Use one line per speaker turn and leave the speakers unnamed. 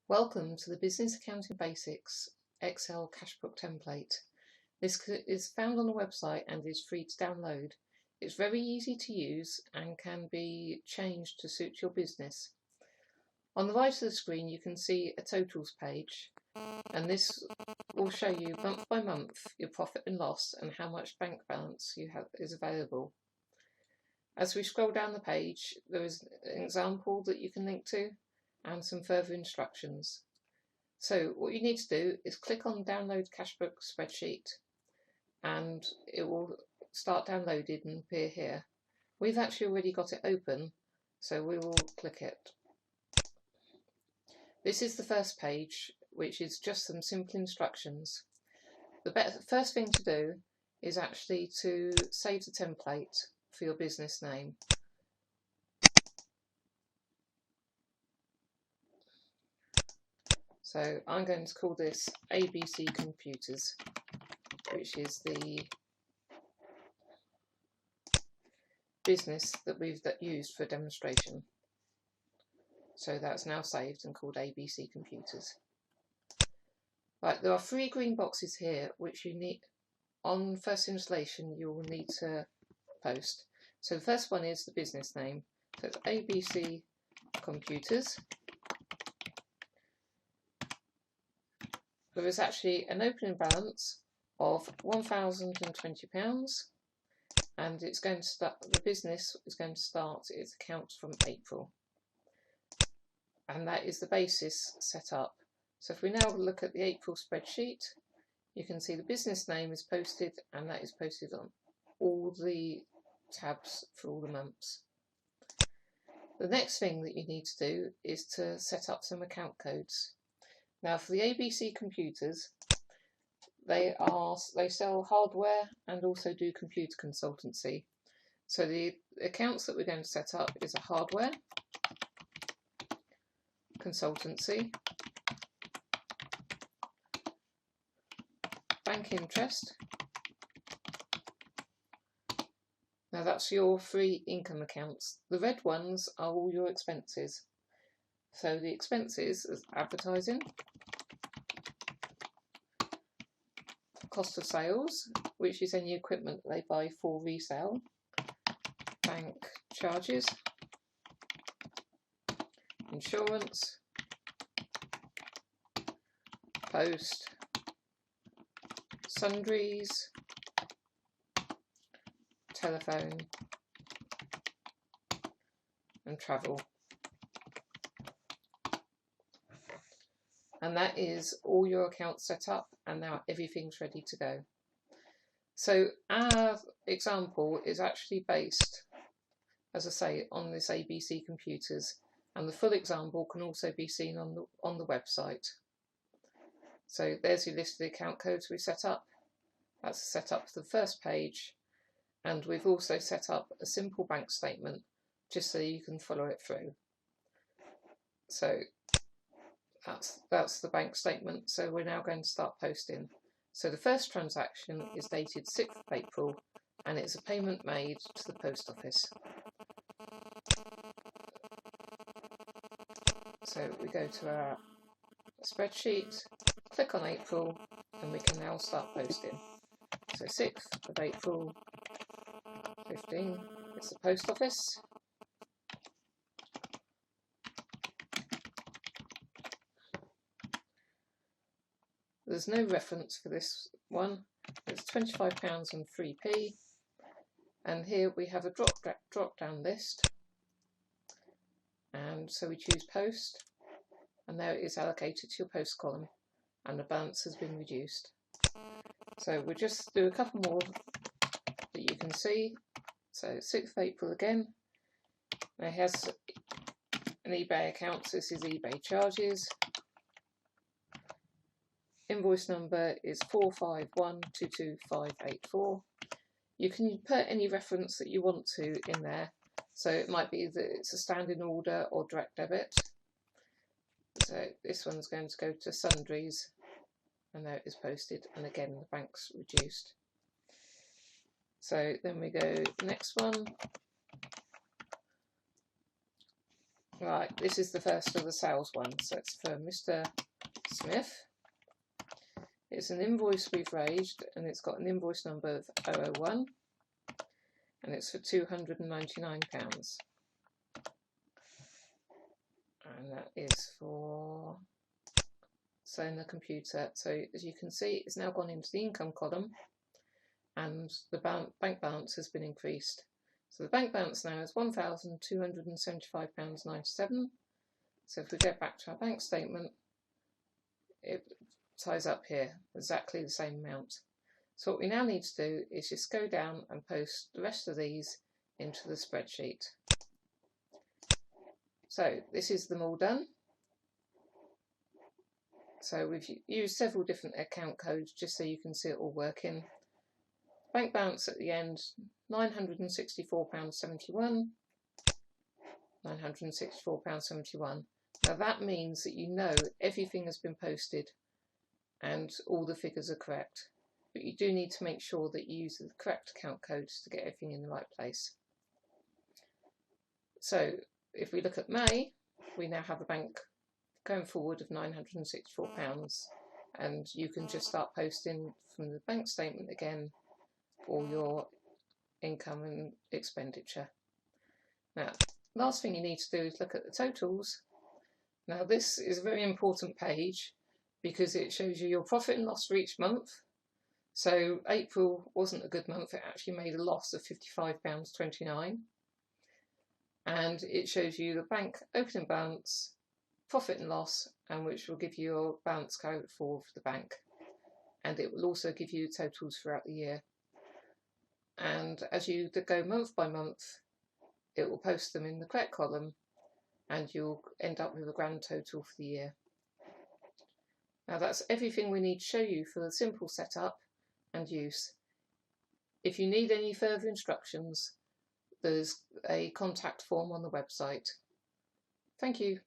Welcome to the Business Accounting Basics Excel Cashbook template. This is found on the website and is free to download. It's very easy to use and can be changed to suit your business. On the right of the screen you can see a totals page, and this will show you month by month your profit and loss and how much bank balance you have is available. As we scroll down the page, there is an example that you can link to and some further instructions. So what you need to do is click on Download Cashbook Spreadsheet and it will start downloading and appear here. We've actually already got it open, so we will click it. This is the first page, which is just some simple instructions. The first thing to do is actually to save the template for your business name. So I'm going to call this ABC Computers, which is the business that we've used for demonstration. So that's now saved and called ABC Computers. Right, there are 3 green boxes here which you need on first installation you will need to post. So the first one is the business name. So it's ABC Computers. There is actually an opening balance of £1,020, and it's going to start. The business is going to start its accounts from April, and that is the basis set up. So if we now look at the April spreadsheet, you can see the business name is posted, and that is posted on all the tabs for all the months. The next thing that you need to do is to set up some account codes. Now for the ABC Computers, they sell hardware and also do computer consultancy. So the accounts that we're going to set up is a hardware, consultancy, bank interest. Now that's your 3 income accounts. The red ones are all your expenses. So the expenses is advertising, cost of sales, which is any equipment they buy for resale, bank charges, insurance, post, sundries, telephone and travel. And that is all your accounts set up, and now everything's ready to go. So our example is actually based, as I say, on this ABC Computers, and the full example can also be seen on the website. So there's your list of the account codes we set up. That's set up for the first page, and we've also set up a simple bank statement just so you can follow it through. So that's the bank statement. So we're now going to start posting. So the first transaction is dated 6th of April and it's a payment made to the post office. So we go to our spreadsheet, click on April, and we can now start posting. So 6th of April, 15, it's the post office. There's no reference for this one. It's £25 and 3p, and here we have a drop down list, and so we choose post, and there it is allocated to your post column, and the balance has been reduced. So we'll just do a couple more that you can see. So 6th of April again, now it has an eBay account, so this is eBay charges. Invoice number is 451222584. You can put any reference that you want to in there. So it might be that it's a standing order or direct debit. So this one's going to go to sundries, and there it is posted, and again the bank's reduced. So then we go next one. Right, this is the first of the sales ones. So it's for Mr. Smith. It's an invoice we've raised, and it's got an invoice number of 001, and it's for £299. And that is for selling the computer. So as you can see, it's now gone into the income column, and the bank balance has been increased. So the bank balance now is £1,275.97. So if we go back to our bank statement, it ties up here, exactly the same amount. So what we now need to do is just go down and post the rest of these into the spreadsheet. So this is them all done. So we've used several different account codes just so you can see it all working. Bank balance at the end, £964.71, £964.71. Now that means that you know everything has been posted and all the figures are correct, but you do need to make sure that you use the correct account codes to get everything in the right place. So if we look at May, we now have a bank going forward of £964, and you can just start posting from the bank statement again all your income and expenditure. Now, last thing you need to do is look at the totals. Now this is a very important page because it shows you your profit and loss for each month. So April wasn't a good month, it actually made a loss of £55.29. And it shows you the bank opening balance, profit and loss, and which will give you your balance carried forward for the bank. And it will also give you the totals throughout the year. And as you go month by month, it will post them in the correct column, and you'll end up with a grand total for the year. Now that's everything we need to show you for the simple setup and use. If you need any further instructions, there's a contact form on the website. Thank you.